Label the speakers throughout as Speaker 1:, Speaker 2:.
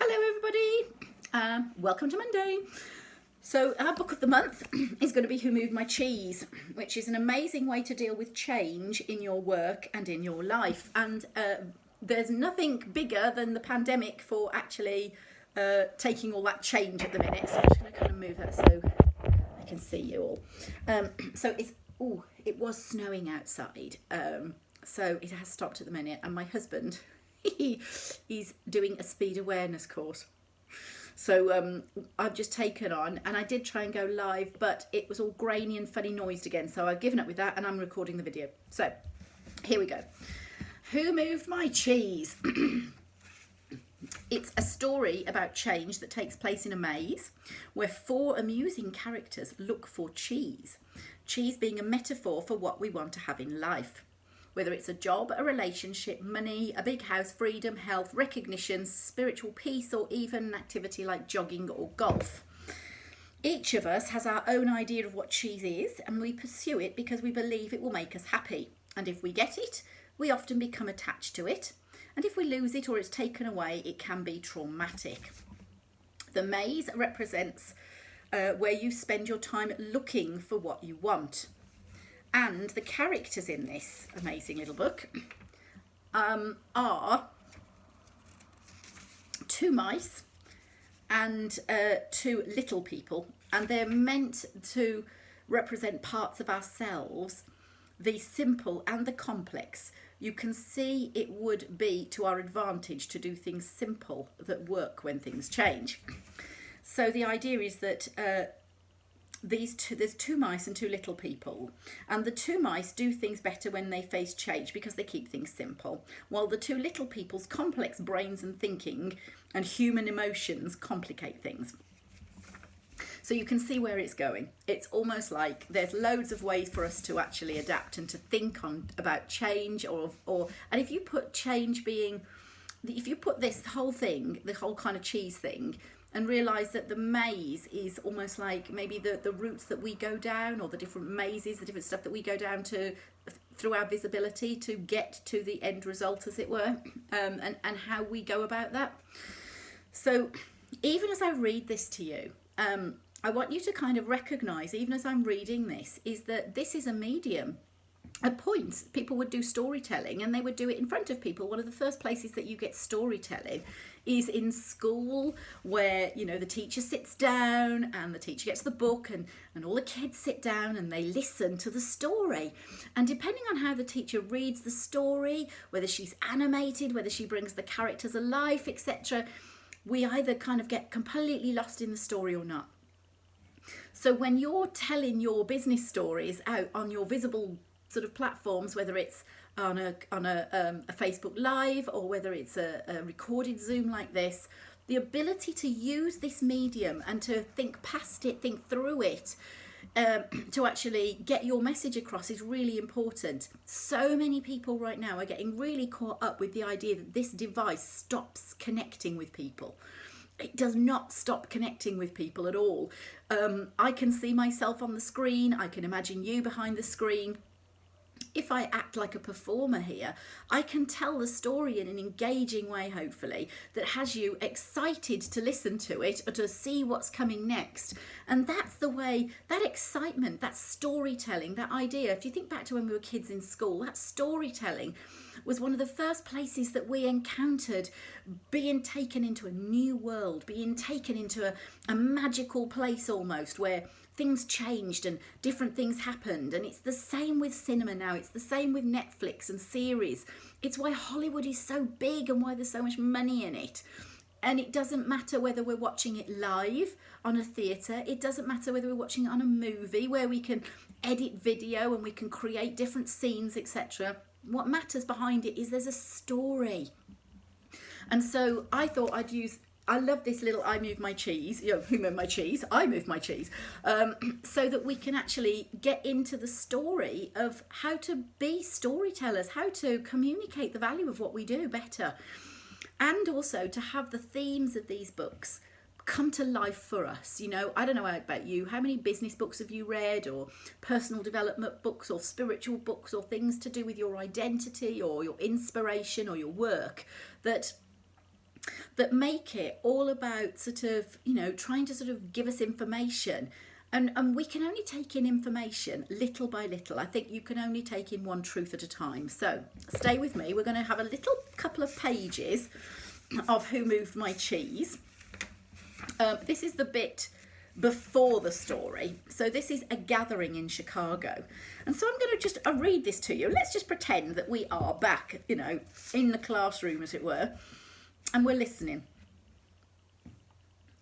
Speaker 1: Hello everybody, welcome to Monday. So our book of the month is going to be Who Moved My Cheese, which is an amazing way to deal with change in your work and in your life. And there's nothing bigger than the pandemic for actually taking all that change at the minute. So I'm just going to kind of move that so I can see you all. It was snowing outside, so it has stopped at the minute, and my husband, he's doing a speed awareness course. So I've just taken on, and I did try and go live, but it was all grainy and funny noised again. So I've given up with that and I'm recording the video. So here we go. Who Moved My Cheese? It's a story about change that takes place in a maze where four amusing characters look for cheese. Cheese being a metaphor for what we want to have in life. Whether it's a job, a relationship, money, a big house, freedom, health, recognition, spiritual peace, or even an activity like jogging or golf. Each of us has our own idea of what cheese is, and we pursue it because we believe it will make us happy. And if we get it, we often become attached to it. And if we lose it or it's taken away, it can be traumatic. The maze represents where you spend your time looking for what you want. And the characters in this amazing little book are two mice and two little people. And they're meant to represent parts of ourselves, the simple and the complex. You can see it would be to our advantage to do things simple that work when things change. So the idea is that there's two mice and two little people, and the two mice do things better when they face change because they keep things simple, while the two little people's complex brains and thinking and human emotions complicate things. So you can see where it's going. It's almost like there's loads of ways for us to actually adapt and to think about change, and if you put change being, if you put this whole thing, the whole kind of cheese thing, and realise that the maze is almost like maybe the routes that we go down, or the different mazes, the different stuff that we go down to through our visibility to get to the end result, as it were, and how we go about that. So even as I read this to you, I want you to kind of recognise, even as I'm reading this, is that this is a medium. At points, people would do storytelling and they would do it in front of people. One of the first places that you get storytelling is in school, where, you know, the teacher sits down and the teacher gets the book and all the kids sit down and they listen to the story. And depending on how the teacher reads the story, whether she's animated, whether she brings the characters alive, etc., we either kind of get completely lost in the story or not. So when you're telling your business stories out on your visible sort of platforms, whether it's on a Facebook Live or whether it's a recorded Zoom like this, the ability to use this medium and to think past it, think through it, to actually get your message across is really important. So many people right now are getting really caught up with the idea that this device stops connecting with people. It does not stop connecting with people at all. I can see myself on the screen. I can imagine you behind the screen. If I act like a performer here, I can tell the story in an engaging way, hopefully, that has you excited to listen to it or to see what's coming next. And that's the way, that excitement, that storytelling, that idea, if you think back to when we were kids in school, that storytelling was one of the first places that we encountered being taken into a new world, being taken into a magical place almost, where things changed and different things happened. And it's the same with cinema now. It's the same with Netflix and series. It's why Hollywood is so big and why there's so much money in it. And it doesn't matter whether we're watching it live on a theatre. It doesn't matter whether we're watching it on a movie where we can edit video and we can create different scenes, etc. What matters behind it is there's a story. And so I thought I love this little I move my cheese, who moved my cheese? I move my cheese. So that we can actually get into the story of how to be storytellers, how to communicate the value of what we do better. And also to have the themes of these books come to life for us. You know, I don't know about you, how many business books have you read, or personal development books, or spiritual books, or things to do with your identity or your inspiration or your work that that make it all about sort of, you know, trying to sort of give us information. And we can only take in information little by little. I think you can only take in one truth at a time. So stay with me. We're going to have a little couple of pages of Who Moved My Cheese. This is the bit before the story. So this is a gathering in Chicago. And so I'm going to I'll read this to you. Let's just pretend that we are back, you know, in the classroom, as it were, and we're listening.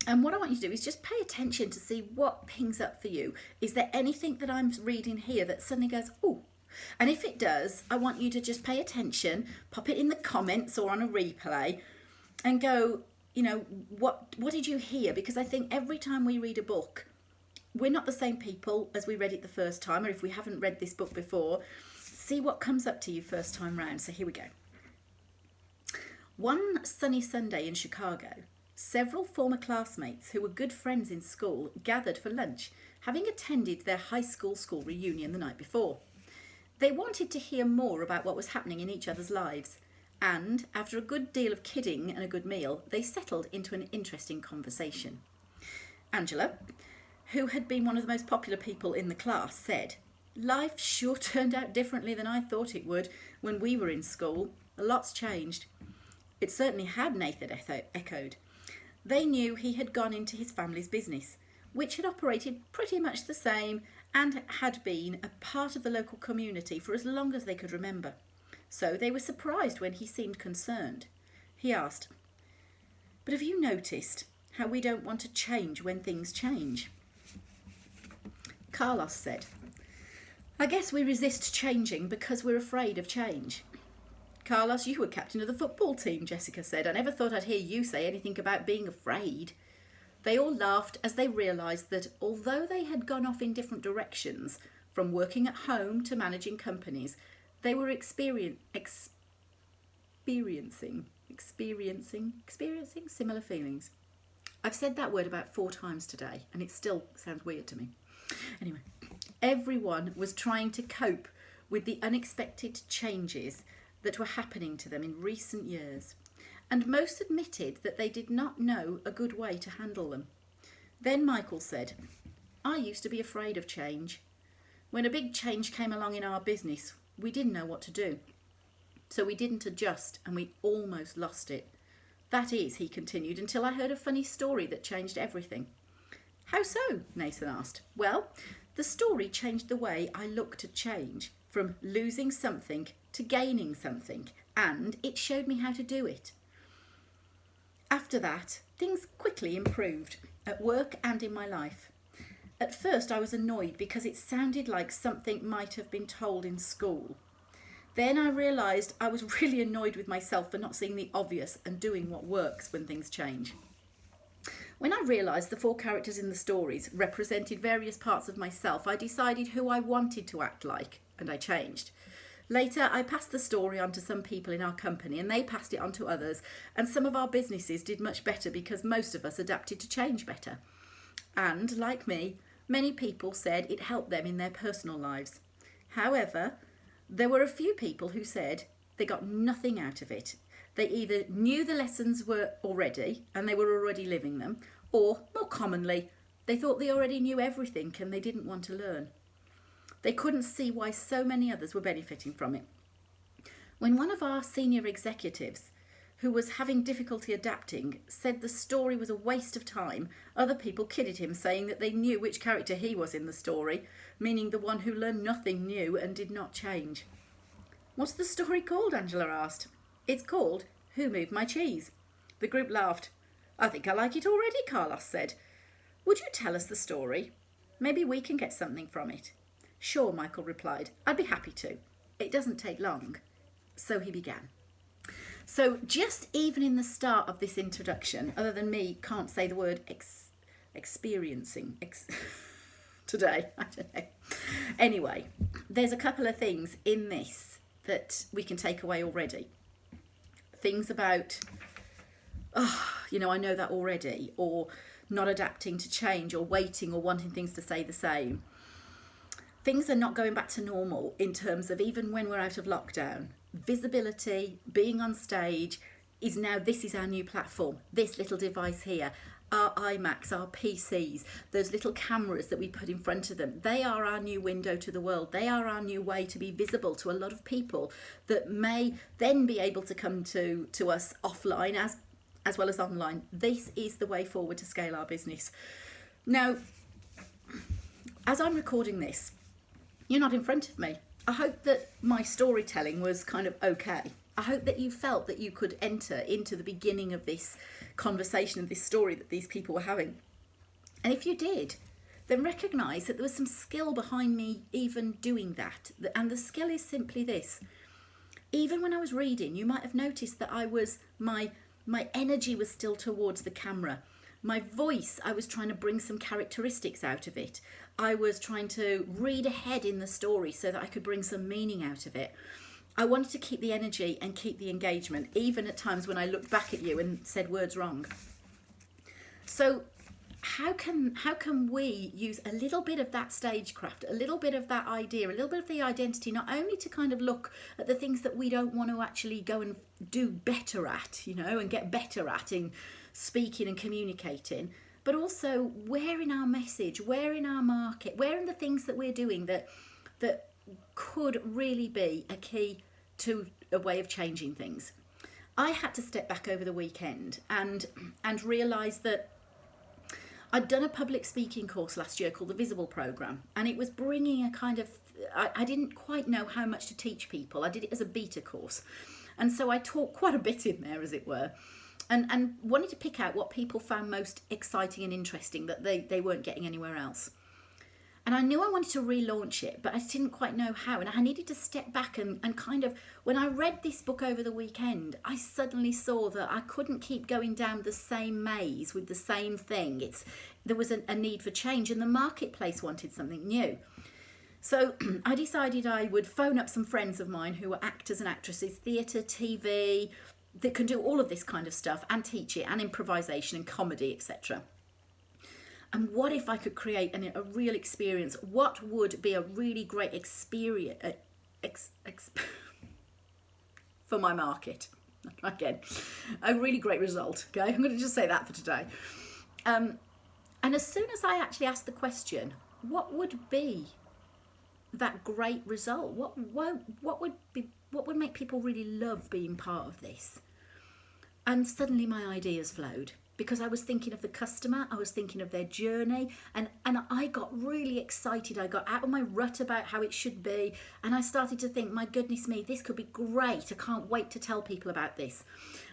Speaker 1: And what I want you to do is just pay attention to see what pings up for you. Is there anything that I'm reading here that suddenly goes, oh? And if it does, I want you to just pay attention, pop it in the comments or on a replay and go, you know, what did you hear? Because I think every time we read a book, we're not the same people as we read it the first time, or if we haven't read this book before, see what comes up to you first time round. So here we go. One sunny Sunday in Chicago, several former classmates who were good friends in school gathered for lunch, having attended their high school reunion the night before. They wanted to hear more about what was happening in each other's lives, and after a good deal of kidding and a good meal, they settled into an interesting conversation. Angela, who had been one of the most popular people in the class, said, "Life sure turned out differently than I thought it would when we were in school. A lot's changed." It certainly had, Nathan echoed. They knew he had gone into his family's business, which had operated pretty much the same and had been a part of the local community for as long as they could remember. So they were surprised when he seemed concerned. He asked, "But have you noticed how we don't want to change when things change?" Carlos said, "I guess we resist changing because we're afraid of change." "Carlos, you were captain of the football team," Jessica said. "I never thought I'd hear you say anything about being afraid." They all laughed as they realised that although they had gone off in different directions, from working at home to managing companies, they were experiencing similar feelings. I've said that word about 4 times today, and it still sounds weird to me. Anyway, everyone was trying to cope with the unexpected changes that were happening to them in recent years, and most admitted that they did not know a good way to handle them. Then Michael said, "I used to be afraid of change. When a big change came along in our business, we didn't know what to do. So we didn't adjust and we almost lost it. That is," he continued, "until I heard a funny story that changed everything." "How so?" Nathan asked. "Well, the story changed the way I looked at change, from losing something to gaining something, and it showed me how to do it. After that, things quickly improved, at work and in my life. At first I was annoyed because it sounded like something might have been told in school. Then I realised I was really annoyed with myself for not seeing the obvious and doing what works when things change. When I realised the 4 characters in the stories represented various parts of myself, I decided who I wanted to act like, and I changed. Later, I passed the story on to some people in our company, and they passed it on to others, and some of our businesses did much better because most of us adapted to change better. And, like me, many people said it helped them in their personal lives. However, there were a few people who said they got nothing out of it. They either knew the lessons were already, and they were already living them, or, more commonly, they thought they already knew everything and they didn't want to learn. They couldn't see why so many others were benefiting from it. When one of our senior executives, who was having difficulty adapting, said the story was a waste of time, other people kidded him, saying that they knew which character he was in the story, meaning the one who learned nothing new and did not change. "What's the story called?" Angela asked. "It's called Who Moved My Cheese." The group laughed. "I think I like it already," Carlos said. "Would you tell us the story? Maybe we can get something from it." "Sure," Michael replied. "I'd be happy to. It doesn't take long." So he began. So just even in the start of this introduction, other than me can't say the word experiencing today, I don't know. Anyway, there's a couple of things in this that we can take away already. Things about, I know that already, or not adapting to change, or waiting, or wanting things to stay the same. Things are not going back to normal in terms of even when we're out of lockdown. Visibility, being on stage, is now, this is our new platform, this little device here, our iMacs, our PCs, those little cameras that we put in front of them, they are our new window to the world. They are our new way to be visible to a lot of people that may then be able to come to us offline as well as online. This is the way forward to scale our business. Now, as I'm recording this, you're not in front of me. I hope that my storytelling was kind of okay. I hope that you felt that you could enter into the beginning of this conversation, of this story that these people were having. And if you did, then recognise that there was some skill behind me even doing that. And the skill is simply this. Even when I was reading, you might have noticed that my energy was still towards the camera. My voice, I was trying to bring some characteristics out of it. I was trying to read ahead in the story so that I could bring some meaning out of it. I wanted to keep the energy and keep the engagement, even at times when I looked back at you and said words wrong. So how can we use a little bit of that stagecraft, a little bit of that idea, a little bit of the identity, not only to kind of look at the things that we don't want to actually go and do better at, and get better at in speaking and communicating, but also where in our message, where in our market, where in the things that we're doing that could really be a key to a way of changing things. I had to step back over the weekend and realise that I'd done a public speaking course last year called the Visible Programme, and it was bringing a kind of, I didn't quite know how much to teach people. I did it as a beta course, and so I taught quite a bit in there, as it were, and wanted to pick out what people found most exciting and interesting that they weren't getting anywhere else. And I knew I wanted to relaunch it, but I didn't quite know how. And I needed to step back and kind of, when I read this book over the weekend, I suddenly saw that I couldn't keep going down the same maze with the same thing. There was a need for change, and the marketplace wanted something new. So I decided I would phone up some friends of mine who are actors and actresses, theatre, TV, that can do all of this kind of stuff and teach it, and improvisation and comedy, etc. And what if I could create a real experience? What would be a really great experience for my market? Again, a really great result. Okay, I'm going to just say that for today. And as soon as I actually asked the question, what would be that great result? What would make people really love being part of this? And suddenly my ideas flowed. Because I was thinking of the customer, I was thinking of their journey, and I got really excited. I got out of my rut about how it should be, and I started to think, my goodness me, this could be great. I can't wait to tell people about this.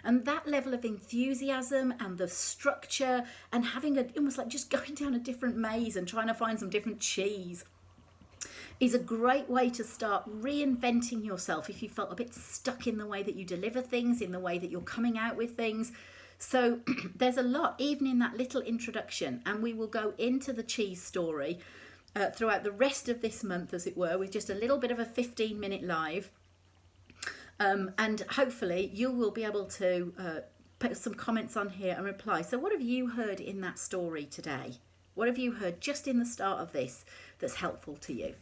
Speaker 1: And that level of enthusiasm and the structure and having almost like just going down a different maze and trying to find some different cheese is a great way to start reinventing yourself if you felt a bit stuck in the way that you deliver things, in the way that you're coming out with things. So there's a lot, even in that little introduction, and we will go into the cheese story throughout the rest of this month, as it were, with just a little bit of a 15-minute live. And hopefully you will be able to put some comments on here and reply. So what have you heard in that story today? What have you heard just in the start of this that's helpful to you?